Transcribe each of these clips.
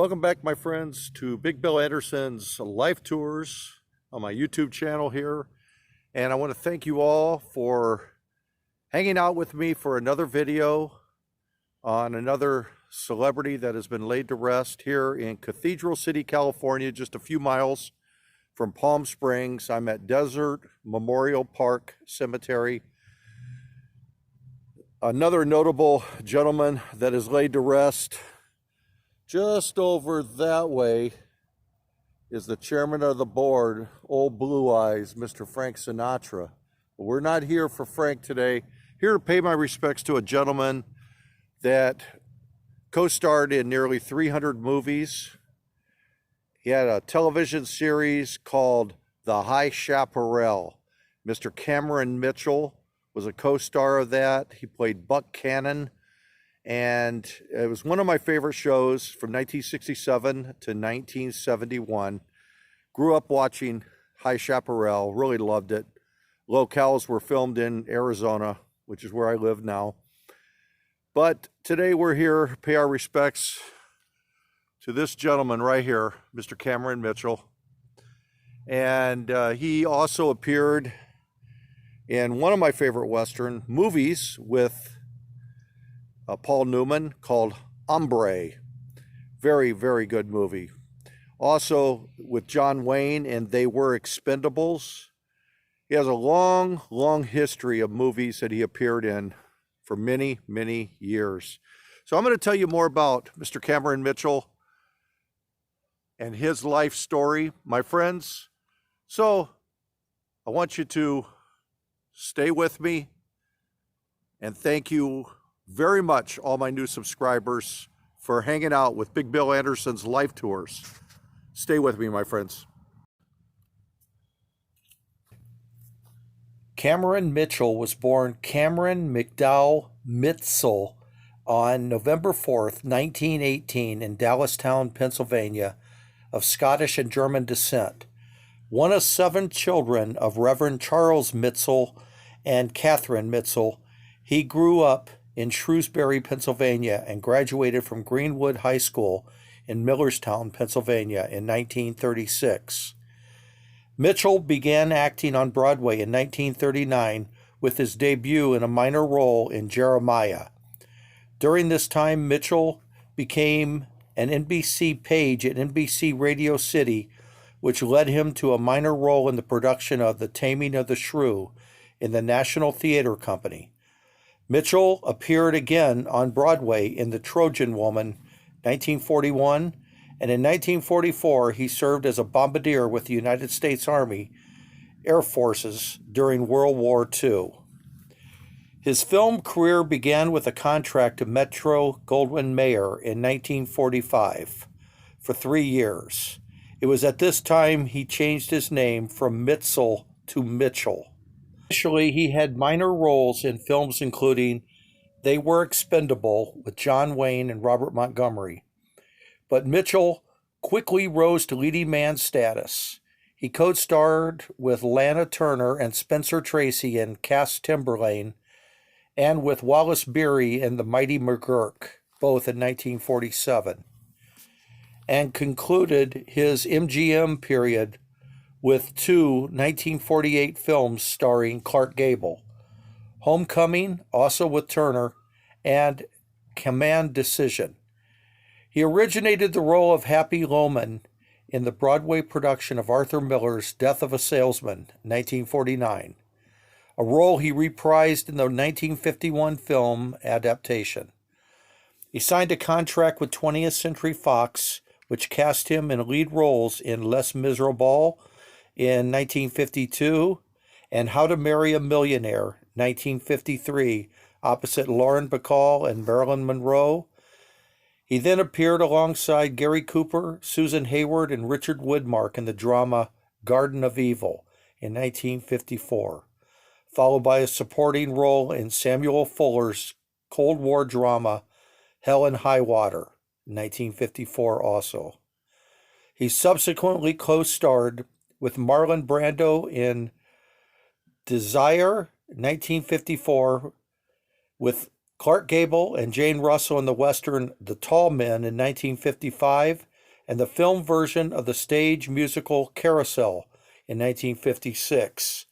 Welcome back, my friends, to Big Bill Anderson's life tours on my YouTube channel here. And I want to thank you all for hanging out with me for another video on another celebrity that has been laid to rest here in Cathedral City, California, just a few miles from Palm Springs. I'm at Desert Memorial Park Cemetery. Another notable gentleman that is laid to rest just over that way is the chairman of the board, old Blue Eyes, Mr. Frank Sinatra. But we're not here for Frank today. Here to pay my respects to a gentleman that co-starred in nearly 300 movies. He had a television series called The High Chaparral. Mr. Cameron Mitchell was a co-star of that. He played Buck Cannon. And it was one of my favorite shows from 1967 to 1971. Grew up watching High Chaparral, really loved it. Locales were filmed in Arizona, which is where I live now. But today we're here to pay our respects to this gentleman right here, Mr. Cameron Mitchell. And he also appeared in one of my favorite Western movies with Paul Newman called Hombre. Very, very good movie. Also with John Wayne and They Were Expendables. He has a long, long history of movies that he appeared in for many, many years. So I'm going to tell you more about Mr. Cameron Mitchell and his life story, my friends. So I want you to stay with me, and thank you very much, all my new subscribers, for hanging out with Big Bill Anderson's life tours. Stay with me, my friends. Cameron Mitchell was born Cameron McDowell Mitzell on November 4th, 1918 in Dallastown, Pennsylvania, of Scottish and German descent. One of 7 children of Reverend Charles Mitzell and Catherine Mitzell, he grew up in Shrewsbury, Pennsylvania, and graduated from Greenwood High School in Millerstown, Pennsylvania in 1936. Mitchell began acting on Broadway in 1939 with his debut in a minor role in Jeremiah. During this time, Mitchell became an NBC page at NBC Radio City, which led him to a minor role in the production of The Taming of the Shrew in the National Theater Company. Mitchell appeared again on Broadway in The Trojan Woman, 1941, and in 1944 he served as a bombardier with the United States Army Air Forces during World War II. His film career began with a contract to Metro-Goldwyn-Mayer in 1945 for 3 years. It was at this time he changed his name from Mitzell to Mitchell. Initially, he had minor roles in films including They Were Expendable with John Wayne and Robert Montgomery. But Mitchell quickly rose to leading man status. He co-starred with Lana Turner and Spencer Tracy in Cass Timberlane, and with Wallace Beery in The Mighty McGurk, both in 1947, and concluded his MGM period with 2 1948 films starring Clark Gable, Homecoming, also with Turner, and Command Decision. He originated the role of Happy Loman in the Broadway production of Arthur Miller's Death of a Salesman, 1949, a role he reprised in the 1951 film adaptation. He signed a contract with 20th Century Fox, which cast him in lead roles in Les Misérables in 1952 and How to Marry a Millionaire, 1953, opposite Lauren Bacall and Marilyn Monroe. He then appeared alongside Gary Cooper, Susan Hayward, and Richard Widmark in the drama Garden of Evil in 1954, followed by a supporting role in Samuel Fuller's Cold War drama Hell and High Water, 1954 also. He subsequently co-starred with Marlon Brando in Desire, 1954, with Clark Gable and Jane Russell in the Western The Tall Men in 1955, and the film version of the stage musical Carousel in 1956.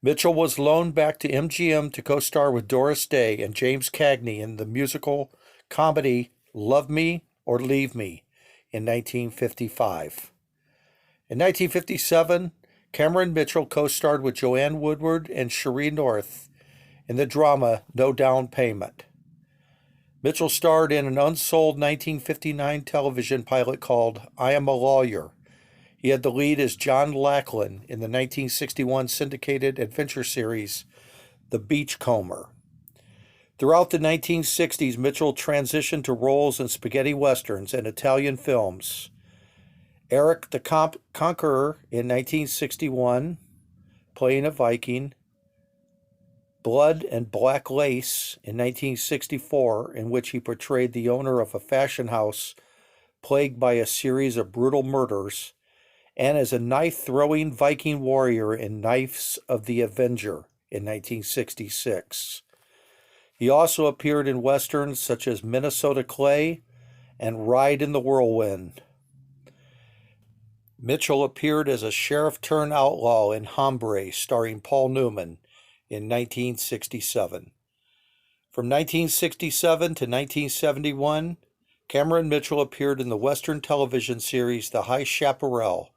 Mitzell was loaned back to MGM to co-star with Doris Day and James Cagney in the musical comedy Love Me or Leave Me in 1955. In 1957, Cameron Mitzell co-starred with Joanne Woodward and Cherie North in the drama No Down Payment. Mitzell starred in an unsold 1959 television pilot called I Am a Lawyer. He had the lead as John Lackland in the 1961 syndicated adventure series The Beachcomber. Throughout the 1960s, Mitzell transitioned to roles in spaghetti westerns and Italian films. Eric the Conqueror in 1961, playing a Viking. Blood and Black Lace in 1964, in which he portrayed the owner of a fashion house plagued by a series of brutal murders, and as a knife-throwing Viking warrior in Knives of the Avenger in 1966. He also appeared in westerns such as Minnesota Clay and Ride in the Whirlwind. Mitzell appeared as a sheriff-turned-outlaw in Hombre, starring Paul Newman, in 1967. From 1967 to 1971, Cameron Mitzell appeared in the Western television series The High Chaparral.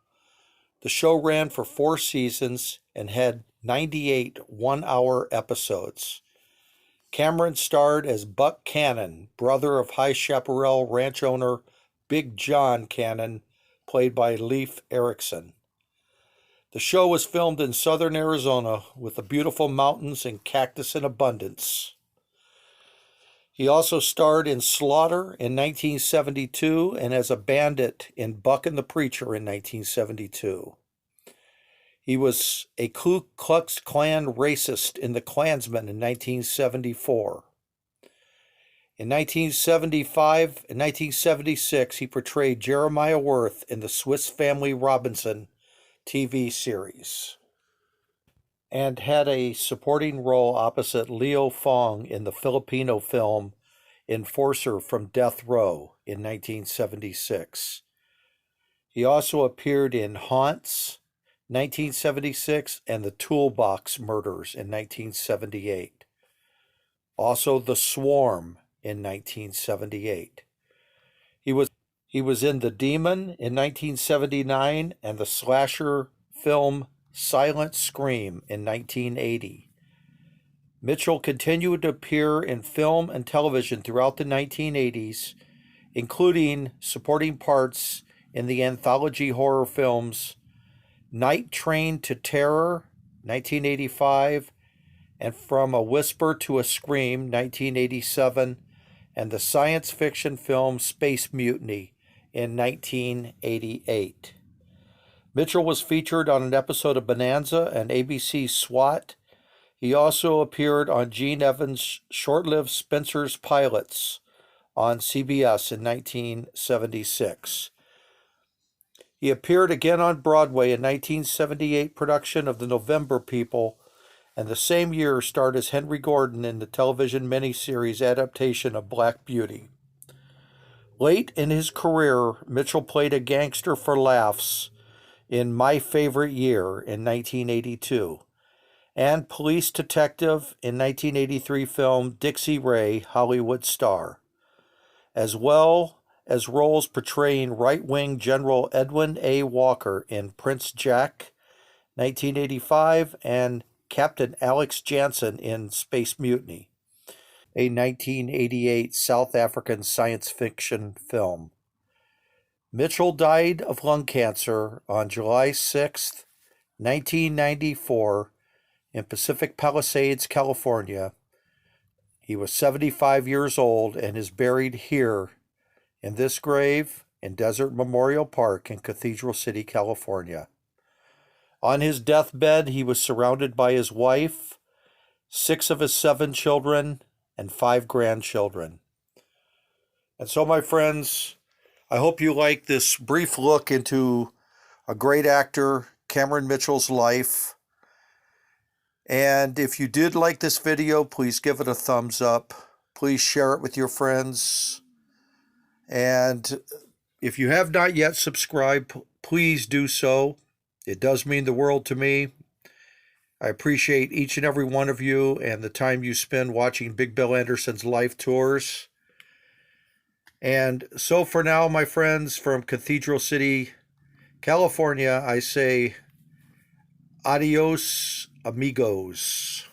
The show ran for 4 seasons and had 98 one-hour episodes. Cameron starred as Buck Cannon, brother of High Chaparral ranch owner Big John Cannon, played by Leif Erikson. The show was filmed in southern Arizona with the beautiful mountains and cactus in abundance. He also starred in Slaughter in 1972 and as a bandit in Buck and the Preacher in 1972. He was a Ku Klux Klan racist in The Klansman in 1974. In 1975 and 1976, he portrayed Jeremiah Worth in the Swiss Family Robinson TV series, and had a supporting role opposite Leo Fong in the Filipino film Enforcer from Death Row in 1976. He also appeared in Haunts, 1976, and The Toolbox Murders in 1978. Also The Swarm in 1978. He was in The Demon in 1979 and the slasher film Silent Scream in 1980. Mitzell continued to appear in film and television throughout the 1980s, including supporting parts in the anthology horror films Night Train to Terror, 1985, and From a Whisper to a Scream, 1987, and the science fiction film Space Mutiny in 1988. Mitzell was featured on an episode of Bonanza and ABC's SWAT. He also appeared on Gene Evans' short-lived Spencer's Pilots on CBS in 1976. He appeared again on Broadway in 1978 production of The November People, and the same year starred as Henry Gordon in the television miniseries adaptation of Black Beauty. Late in his career, Mitzell played a gangster for laughs in My Favorite Year in 1982, and police detective in 1983 film Dixie Ray, Hollywood Star, as well as roles portraying right-wing General Edwin A. Walker in Prince Jack, 1985, and Captain Alex Jansen in Space Mutiny, a 1988 South African science fiction film. Mitzell died of lung cancer on July 6, 1994, in Pacific Palisades, California. He was 75 years old and is buried here in this grave in Desert Memorial Park in Cathedral City, California. On his deathbed, he was surrounded by his wife, 6 of his 7 children, and 5 grandchildren. And so, my friends, I hope you like this brief look into a great actor, Cameron Mitzell's life. And if you did like this video, please give it a thumbs up. Please share it with your friends. And If you have not yet subscribed, please do so. It does mean the world to me. I appreciate each and every one of you and the time you spend watching Big Bill Anderson's live tours. And so for now, my friends, from Cathedral City, California, I say adios, amigos.